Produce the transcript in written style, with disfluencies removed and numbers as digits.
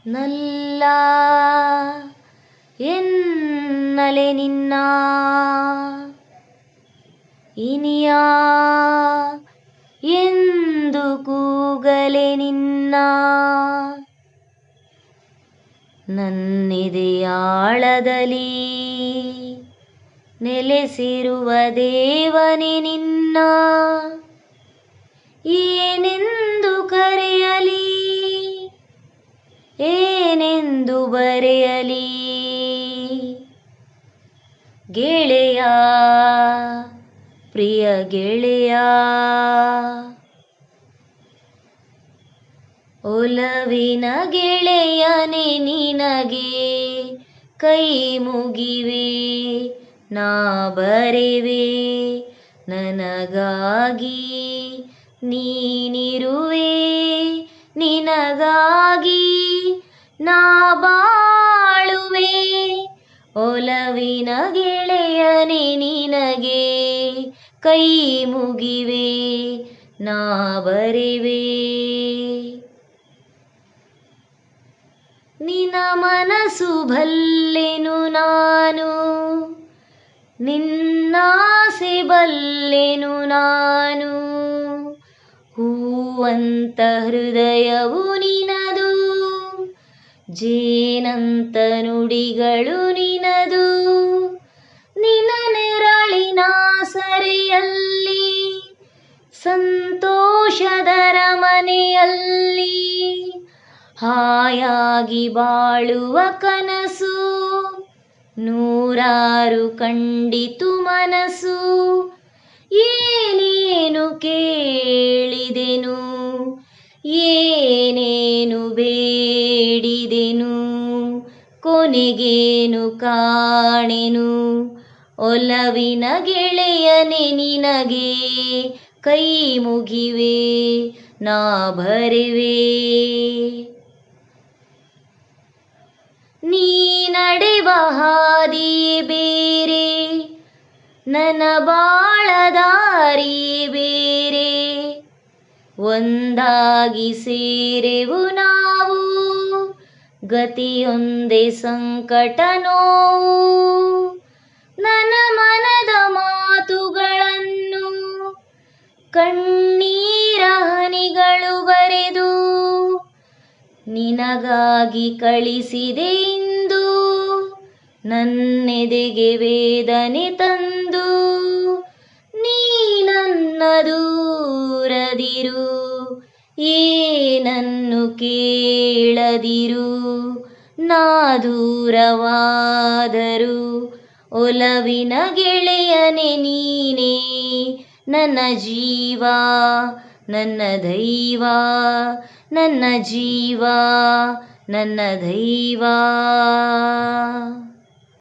ನಲ್ಲ ಎನ್ನಲೆ ನಿನ್ನ ಇನಿಯ ಎಂದು ಕೂಗಲೆ ನಿನ್ನ ನನ್ನೆದೆಯಾಳದಲ್ಲಿ ನೆಲೆಸಿರುವ ದೇವನೇ ನಿನ್ನ ಏನೆಂದು ಕರೆಯಲಿ ಏನೆಂದು ಬರೆಯಲಿ ಗೆಳೆಯ ಪ್ರಿಯ ಗೆಳೆಯ ಒಲವಿನ ಗೆಳೆಯನೇ ನಿನಗೆ ಕೈ ಮುಗಿವೆ ನಾ ಬರೆವೆ ನನಗಾಗಿ ನೀನಿರುವೆ ನಿನಗಾಗಿ ನಾ ಬಾಳುವೆ ಒಲವಿನ ಗೆಳೆಯನೇ ನಿನಗೆ ಕೈ ಮುಗಿವೆ ನಾ ಬರೆವೆ ನಿನ್ನ ಮನಸ್ಸು ಬಲ್ಲೆನು ನಾನು ನಿನ್ನಾಸೆ ಬಲ್ಲೆನು ನಾನು ಹೂವಂತ ಹೃದಯವು ನಿನದು ಜೇನಂತ ನುಡಿಗಳು ನಿನದು ನಿನ್ನ ನೆರಳಿನ ಸರೆಯಲ್ಲಿ ಸಂತೋಷದರ ಮನೆಯಲ್ಲಿ ಹಾಯಾಗಿ ಬಾಳುವ ಕನಸು ನೂರಾರು ಕಂಡಿತು ಮನಸ್ಸು ಏನೇನು ಕೇಳಿದೆನು ಏನೇನು ಬೇಡಿದೆನು ಕೊನೆಗೇನು ಕಾಣೆನು ಒಲವಿನ ಗೆಳೆಯನೇ ನಿನಗೆ ಕೈ ಮುಗಿವೆ ನಾ ಬರೆವೆ ನೀ ನಡೆವ ಹಾದಿಯೇ ಬೇರೆ ನನ್ನ ಬಾಳ ದಾರಿಯೇ ಬೇರೆ ಒಂದಾಗಿ ಸೇರೆವು ನಾವು ಗತಿಯೊಂದೇ ಸಂಕಟ ನೋವು ನನ್ನ ಮನದ ಮಾತುಗಳನ್ನು ಕಣ್ಣೀರ ಹನಿಗಳು ಬರೆದು ನಿನಗಾಗಿ ಕಳಿಸಿದೆ ಇಂದು ನನ್ನೆದೆಗೆ ವೇದನೆ ತಂದು ನೀ ನನ್ನ ದೂರದಿರು ಏನನ್ನು ಕೇಳದಿರು ನಾ ದೂರವಾದರು ಒಲವಿನ ಗೆಳೆಯನೇ ನೀನೇ ನನ್ನ ಜೀವ ನನ್ನ ದೈವ ನನ್ನ ಜೀವ ನನ್ನ ದೈವ